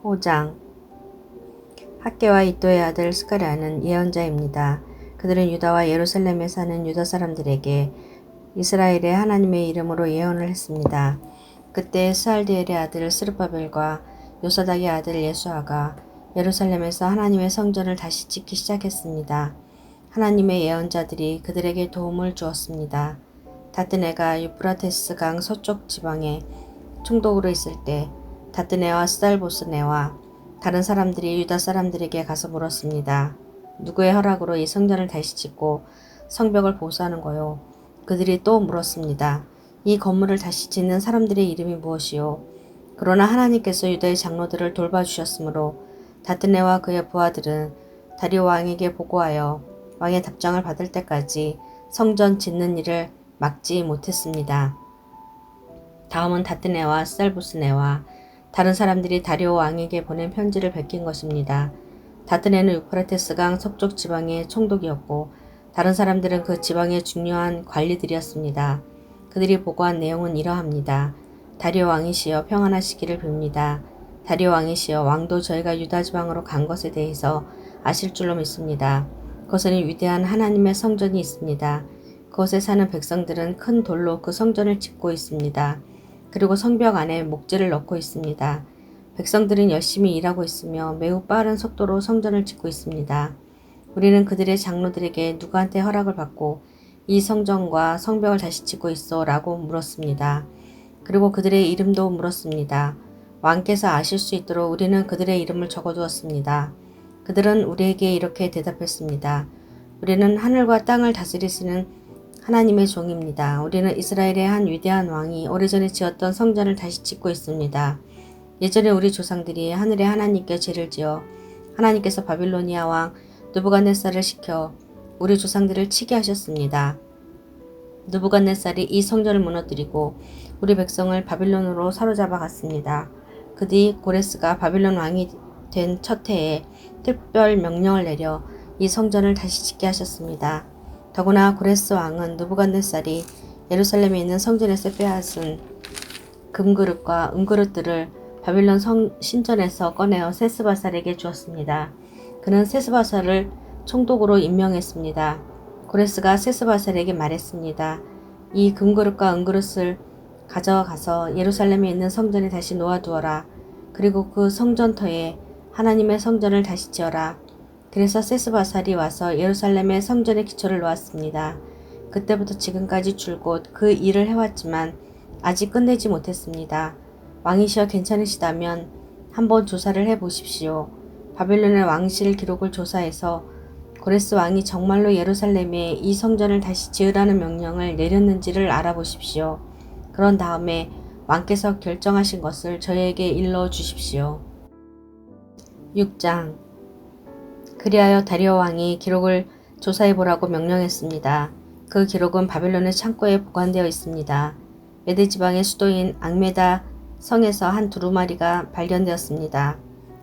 5장. 학개와 이또의 아들 스가랴는 예언자입니다. 그들은 유다와 예루살렘에 사는 유다 사람들에게 이스라엘의 하나님의 이름으로 예언을 했습니다. 그때 스알디엘의 아들 스룹바벨과 요사닥의 아들 예수아가 예루살렘에서 하나님의 성전을 다시 짓기 시작했습니다. 하나님의 예언자들이 그들에게 도움을 주었습니다. 다뜨네가 유프라테스 강 서쪽 지방에 총독으로 있을 때 다뜨네와 스달보스네와 다른 사람들이 유다 사람들에게 가서 물었습니다. 누구의 허락으로 이 성전을 다시 짓고 성벽을 보수하는 거요? 그들이 또 물었습니다. 이 건물을 다시 짓는 사람들의 이름이 무엇이요? 그러나 하나님께서 유다의 장로들을 돌봐주셨으므로 다뜨네와 그의 부하들은 다리오 왕에게 보고하여 왕의 답장을 받을 때까지 성전 짓는 일을 막지 못했습니다. 다음은 다뜨네와 스달보스네와 다른 사람들이 다리오 왕에게 보낸 편지를 베낀 것입니다. 다뜨네는 유프라테스 강 서쪽 지방의 총독이었고 다른 사람들은 그 지방의 중요한 관리들이었습니다. 그들이 보고한 내용은 이러합니다. 다리오 왕이시여 평안하시기를 빕니다. 다리오 왕이시여 왕도 저희가 유다 지방으로 간 것에 대해서 아실 줄로 믿습니다. 그것에는 위대한 하나님의 성전이 있습니다. 그곳에 사는 백성들은 큰 돌로 그 성전을 짓고 있습니다. 그리고 성벽 안에 목재를 넣고 있습니다. 백성들은 열심히 일하고 있으며 매우 빠른 속도로 성전을 짓고 있습니다. 우리는 그들의 장로들에게 누구한테 허락을 받고 이 성전과 성벽을 다시 짓고 있어? 라고 물었습니다. 그리고 그들의 이름도 물었습니다. 왕께서 아실 수 있도록 우리는 그들의 이름을 적어두었습니다. 그들은 우리에게 이렇게 대답했습니다. 우리는 하늘과 땅을 다스리시는 하나님의 종입니다. 우리는 이스라엘의 한 위대한 왕이 오래전에 지었던 성전을 다시 짓고 있습니다. 예전에 우리 조상들이 하늘의 하나님께 죄를 지어 하나님께서 바빌로니아 왕 느부갓네살을 시켜 우리 조상들을 치게 하셨습니다. 느부갓네살이 이 성전을 무너뜨리고 우리 백성을 바빌론으로 사로잡아 갔습니다. 그 뒤 고레스가 바빌론 왕이 된 첫 해에 특별 명령을 내려 이 성전을 다시 짓게 하셨습니다. 더구나 고레스 왕은 느부갓네살이 예루살렘에 있는 성전에서 빼앗은 금그릇과 은그릇들을 바빌론 신전에서 꺼내어 세스바살에게 주었습니다. 그는 세스바살을 총독으로 임명했습니다. 고레스가 세스바살에게 말했습니다. 이 금그릇과 은그릇을 가져가서 예루살렘에 있는 성전에 다시 놓아두어라. 그리고 그 성전터에 하나님의 성전을 다시 지어라. 그래서 세스바살이 와서 예루살렘의 성전의 기초를 놓았습니다. 그때부터 지금까지 줄곧 그 일을 해왔지만 아직 끝내지 못했습니다. 왕이시여 괜찮으시다면 한번 조사를 해보십시오. 바빌론의 왕실 기록을 조사해서 고레스 왕이 정말로 예루살렘에 이 성전을 다시 지으라는 명령을 내렸는지를 알아보십시오. 그런 다음에 왕께서 결정하신 것을 저희에게 일러 주십시오. 6장. 그리하여 다리오 왕이 기록을 조사해보라고 명령했습니다. 그 기록은 바빌론의 창고에 보관되어 있습니다. 메데 지방의 수도인 앙메다 성에서 한 두루마리가 발견되었습니다.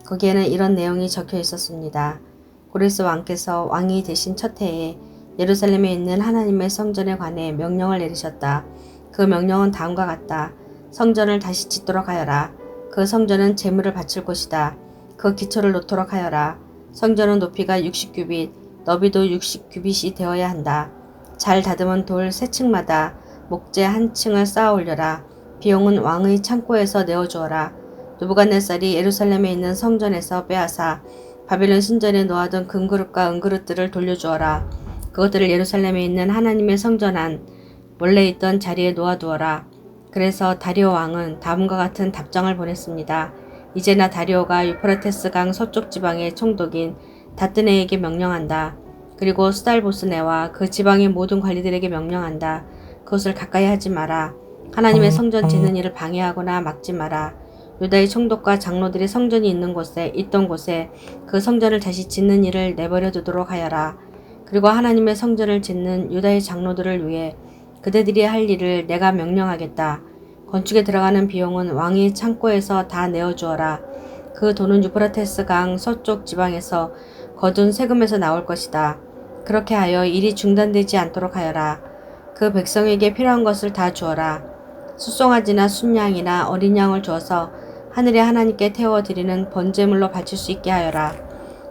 거기에는 이런 내용이 적혀 있었습니다. 고레스 왕께서 왕이 되신 첫 해에 예루살렘에 있는 하나님의 성전에 관해 명령을 내리셨다. 그 명령은 다음과 같다. 성전을 다시 짓도록 하여라. 그 성전은 제물을 바칠 곳이다. 그 기초를 놓도록 하여라. 성전은 높이가 60규빗, 너비도 60규빗이 되어야 한다. 잘 다듬은 돌 세 층마다 목재 한 층을 쌓아 올려라. 비용은 왕의 창고에서 내어주어라. 느부갓네살이 예루살렘에 있는 성전에서 빼앗아 바빌론 신전에 놓아둔 금그릇과 은그릇들을 돌려주어라. 그것들을 예루살렘에 있는 하나님의 성전 안 원래 있던 자리에 놓아두어라. 그래서 다리오 왕은 다음과 같은 답장을 보냈습니다. 이제나 다리오가 유프라테스 강 서쪽 지방의 총독인 다뜨네에게 명령한다. 그리고 스달보스네와 그 지방의 모든 관리들에게 명령한다. 그것을 가까이 하지 마라. 하나님의 성전 짓는 일을 방해하거나 막지 마라. 유다의 총독과 장로들이 성전이 있던 곳에 그 성전을 다시 짓는 일을 내버려 두도록 하여라. 그리고 하나님의 성전을 짓는 유다의 장로들을 위해 그대들이 할 일을 내가 명령하겠다. 건축에 들어가는 비용은 왕의 창고에서 다 내어주어라. 그 돈은 유프라테스 강 서쪽 지방에서 거둔 세금에서 나올 것이다. 그렇게 하여 일이 중단되지 않도록 하여라. 그 백성에게 필요한 것을 다 주어라. 숫송아지나 순양이나 어린 양을 주어서 하늘의 하나님께 태워드리는 번제물로 바칠 수 있게 하여라.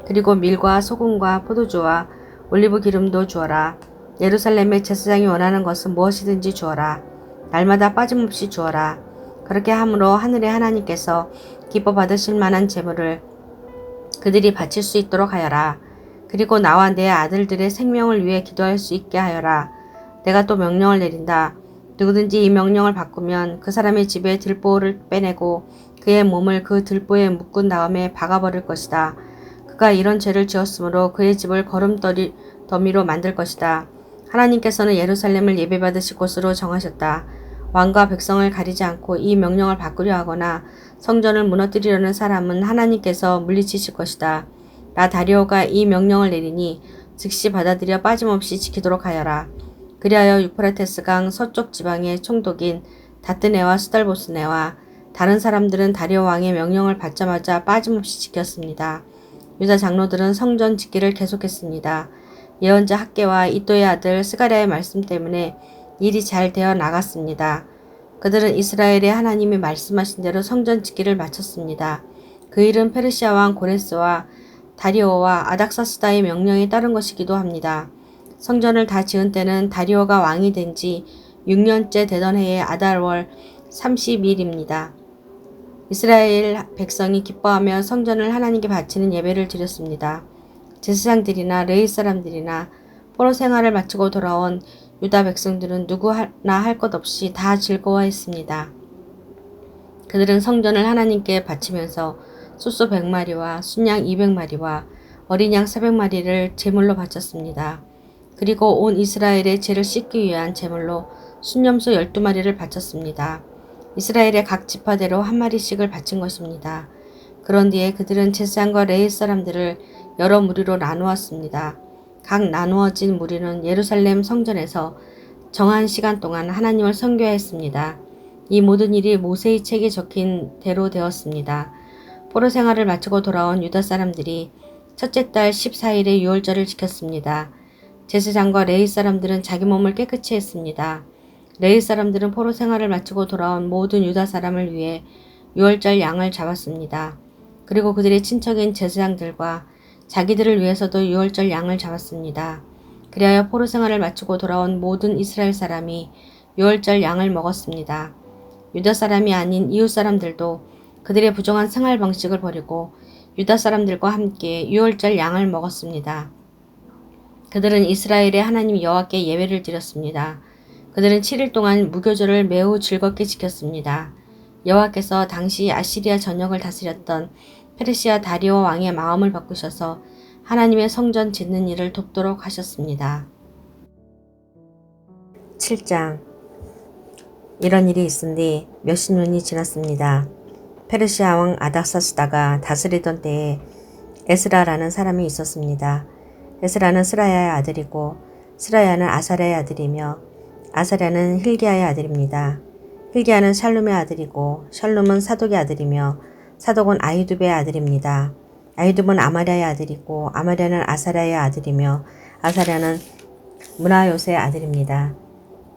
그리고 밀과 소금과 포도주와 올리브 기름도 주어라. 예루살렘의 제사장이 원하는 것은 무엇이든지 주어라. 날마다 빠짐없이 주어라. 그렇게 함으로 하늘의 하나님께서 기뻐 받으실 만한 제물을 그들이 바칠 수 있도록 하여라. 그리고 나와 내 아들들의 생명을 위해 기도할 수 있게 하여라. 내가 또 명령을 내린다. 누구든지 이 명령을 바꾸면 그 사람의 집에 들보를 빼내고 그의 몸을 그 들보에 묶은 다음에 박아버릴 것이다. 그가 이런 죄를 지었으므로 그의 집을 거름더미로 만들 것이다. 하나님께서는 예루살렘을 예배받으실 곳으로 정하셨다. 왕과 백성을 가리지 않고 이 명령을 바꾸려 하거나 성전을 무너뜨리려는 사람은 하나님께서 물리치실 것이다. 나 다리오가 이 명령을 내리니 즉시 받아들여 빠짐없이 지키도록 하여라. 그리하여 유프라테스강 서쪽 지방의 총독인 다뜨네와 수달보스네와 다른 사람들은 다리오 왕의 명령을 받자마자 빠짐없이 지켰습니다. 유다 장로들은 성전 짓기를 계속했습니다. 예언자 학개와 이도의 아들 스가랴의 말씀 때문에 일이 잘 되어 나갔습니다. 그들은 이스라엘의 하나님이 말씀하신 대로 성전 짓기를 마쳤습니다. 그 일은 페르시아 왕 고레스와 다리오와 아닥사스다의 명령에 따른 것이기도 합니다. 성전을 다 지은 때는 다리오가 왕이 된 지 6년째 되던 해의 아달월 30일입니다. 이스라엘 백성이 기뻐하며 성전을 하나님께 바치는 예배를 드렸습니다. 제사장들이나 레위 사람들이나 포로 생활을 마치고 돌아온 유다 백성들은 누구나 할 것 없이 다 즐거워했습니다. 그들은 성전을 하나님께 바치면서 소소 100마리와 순양 200마리와 어린 양 400마리를 제물로 바쳤습니다. 그리고 온 이스라엘의 죄를 씻기 위한 제물로 순염소 12마리를 바쳤습니다. 이스라엘의 각 지파대로 한 마리씩을 바친 것입니다. 그런 뒤에 그들은 제사장과 레위 사람들을 여러 무리로 나누었습니다. 각 나누어진 무리는 예루살렘 성전에서 정한 시간 동안 하나님을 선교했습니다. 이 모든 일이 모세의 책에 적힌 대로 되었습니다. 포로 생활을 마치고 돌아온 유다 사람들이 첫째 달 14일의 유월절을 지켰습니다. 제사장과 레위 사람들은 자기 몸을 깨끗이 했습니다. 레위 사람들은 포로 생활을 마치고 돌아온 모든 유다 사람을 위해 유월절 양을 잡았습니다. 그리고 그들의 친척인 제사장들과 자기들을 위해서도 유월절 양을 잡았습니다. 그리하여 포로 생활을 마치고 돌아온 모든 이스라엘 사람이 유월절 양을 먹었습니다. 유다 사람이 아닌 이웃 사람들도 그들의 부정한 생활 방식을 버리고 유다 사람들과 함께 유월절 양을 먹었습니다. 그들은 이스라엘의 하나님 여호와께 예배를 드렸습니다. 그들은 7일 동안 무교절을 매우 즐겁게 지켰습니다. 여호와께서 당시 아시리아 전역을 다스렸던 페르시아 다리오 왕의 마음을 바꾸셔서 하나님의 성전 짓는 일을 돕도록 하셨습니다. 7장. 이런 일이 있은 뒤 몇십 년이 지났습니다. 페르시아 왕 아닥사스다가 다스리던 때에 에스라라는 사람이 있었습니다. 에스라는 스라야의 아들이고 스라야는 아사랴의 아들이며 아사랴는 hil기야의 아들입니다. hil기야는 샬룸의 아들이고 샬룸은 사독의 아들이며 사독은 아히두베의 아들입니다. 아히두베는 아마랴의 아들이고 아마랴는 아사랴의 아들이며 아사랴는 무라요스의 아들입니다.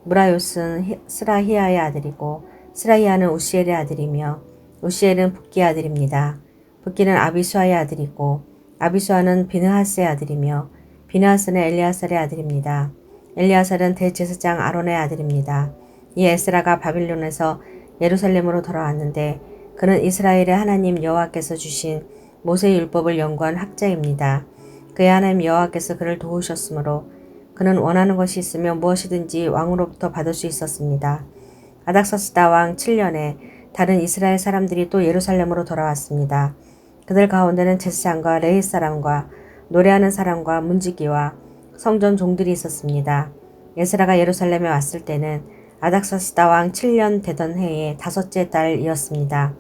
무라요스는 스라히야의 아들이고 스라히야는 우시엘의 아들이며 우시엘은 붓기의 아들입니다. 붓기는 아비수아의 아들이고 아비수아는 비느하스의 아들이며 비느하스는 엘리아살의 아들입니다. 엘리아살은 대제사장 아론의 아들입니다. 이 에스라가 바빌론에서 예루살렘으로 돌아왔는데 그는 이스라엘의 하나님 여호와께서 주신 모세의 율법을 연구한 학자입니다. 그의 하나님 여호와께서 그를 도우셨으므로 그는 원하는 것이 있으면 무엇이든지 왕으로부터 받을 수 있었습니다. 아닥사스다 왕 7년에 다른 이스라엘 사람들이 또 예루살렘으로 돌아왔습니다. 그들 가운데는 제사장과 레위 사람과 노래하는 사람과 문지기와 성전 종들이 있었습니다. 에스라가 예루살렘에 왔을 때는 아닥사스다 왕 7년 되던 해의 5째 달이었습니다.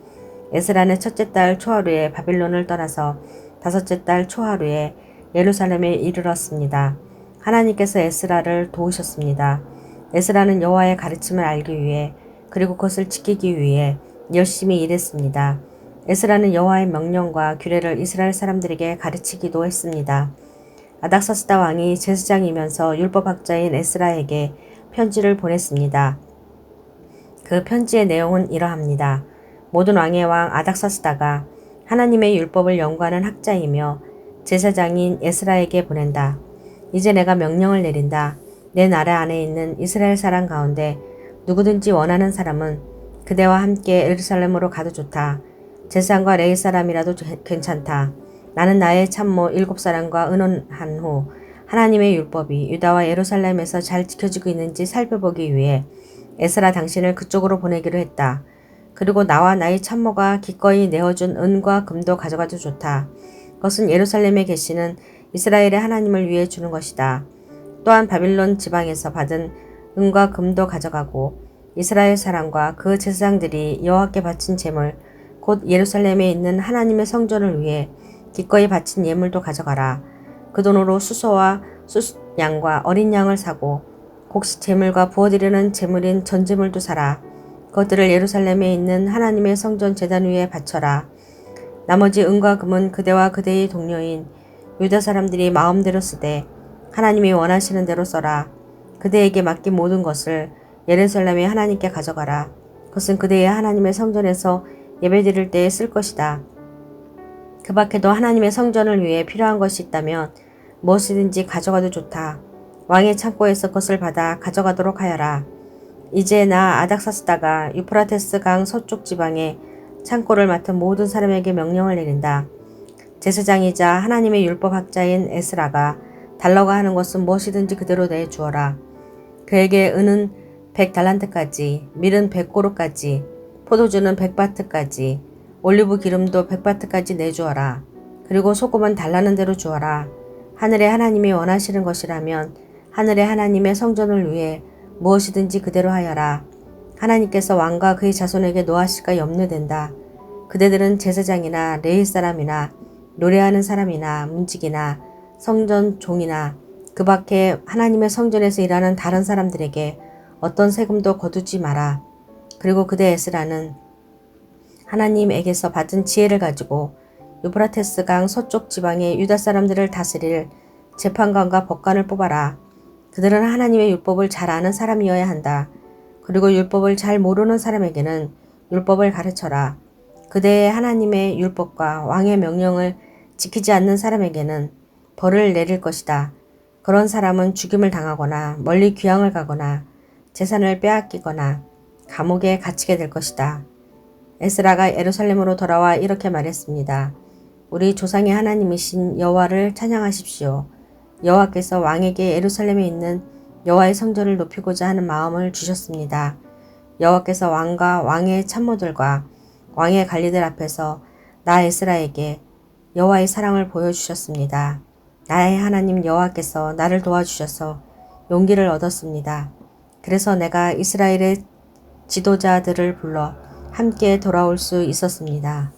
에스라는 첫째 달 초하루에 바빌론을 떠나서 5째 달 초하루에 예루살렘에 이르렀습니다. 하나님께서 에스라를 도우셨습니다. 에스라는 여호와의 가르침을 알기 위해 그리고 그것을 지키기 위해 열심히 일했습니다. 에스라는 여호와의 명령과 규례를 이스라엘 사람들에게 가르치기도 했습니다. 아닥사스다 왕이 제사장이면서 율법학자인 에스라에게 편지를 보냈습니다. 그 편지의 내용은 이러합니다. 모든 왕의 왕 아닥사스다가 하나님의 율법을 연구하는 학자이며 제사장인 에스라에게 보낸다. 이제 내가 명령을 내린다. 내 나라 안에 있는 이스라엘 사람 가운데 누구든지 원하는 사람은 그대와 함께 예루살렘으로 가도 좋다. 제사장과 레위 사람이라도 괜찮다. 나는 나의 참모 7사람과 의논한 후 하나님의 율법이 유다와 예루살렘에서 잘 지켜지고 있는지 살펴보기 위해 에스라 당신을 그쪽으로 보내기로 했다. 그리고 나와 나의 참모가 기꺼이 내어준 은과 금도 가져가도 좋다. 그것은 예루살렘에 계시는 이스라엘의 하나님을 위해 주는 것이다. 또한 바빌론 지방에서 받은 은과 금도 가져가고 이스라엘 사람과 그 제사장들이 여호와께 바친 제물 곧 예루살렘에 있는 하나님의 성전을 위해 기꺼이 바친 예물도 가져가라. 그 돈으로 수소와 수양과 어린 양을 사고 곡식 제물과 부어드리는 제물인 전제물도 사라. 그것들을 예루살렘에 있는 하나님의 성전 제단 위에 바쳐라. 나머지 은과 금은 그대와 그대의 동료인 유다 사람들이 마음대로 쓰되 하나님이 원하시는 대로 써라. 그대에게 맡긴 모든 것을 예루살렘에 하나님께 가져가라. 그것은 그대의 하나님의 성전에서 예배드릴 때에 쓸 것이다. 그 밖에도 하나님의 성전을 위해 필요한 것이 있다면 무엇이든지 가져가도 좋다. 왕의 창고에서 그것을 받아 가져가도록 하여라. 이제 나 아닥사스다가 유프라테스 강 서쪽 지방에 창고를 맡은 모든 사람에게 명령을 내린다. 제사장이자 하나님의 율법학자인 에스라가 달라고 하는 것은 무엇이든지 그대로 내주어라. 그에게 은은 100달란트까지, 밀은 100고루까지, 포도주는 100바트까지, 올리브 기름도 100바트까지 내주어라. 그리고 소금은 달라는 대로 주어라. 하늘의 하나님이 원하시는 것이라면 하늘의 하나님의 성전을 위해 무엇이든지 그대로 하여라. 하나님께서 왕과 그의 자손에게 노하실까 염려된다. 그대들은 제사장이나 레위 사람이나 노래하는 사람이나 문지기나 성전 종이나 그 밖에 하나님의 성전에서 일하는 다른 사람들에게 어떤 세금도 거두지 마라. 그리고 그대 에스라는 하나님에게서 받은 지혜를 가지고 유브라테스 강 서쪽 지방의 유다 사람들을 다스릴 재판관과 법관을 뽑아라. 그들은 하나님의 율법을 잘 아는 사람이어야 한다. 그리고 율법을 잘 모르는 사람에게는 율법을 가르쳐라. 그대의 하나님의 율법과 왕의 명령을 지키지 않는 사람에게는 벌을 내릴 것이다. 그런 사람은 죽임을 당하거나 멀리 귀향을 가거나 재산을 빼앗기거나 감옥에 갇히게 될 것이다. 에스라가 예루살렘으로 돌아와 이렇게 말했습니다. 우리 조상의 하나님이신 여호와를 찬양하십시오. 여호와께서 왕에게 예루살렘에 있는 여호와의 성전을 높이고자 하는 마음을 주셨습니다. 여호와께서 왕과 왕의 참모들과 왕의 관리들 앞에서 나 에스라에게 여호와의 사랑을 보여주셨습니다. 나의 하나님 여호와께서 나를 도와주셔서 용기를 얻었습니다. 그래서 내가 이스라엘의 지도자들을 불러 함께 돌아올 수 있었습니다.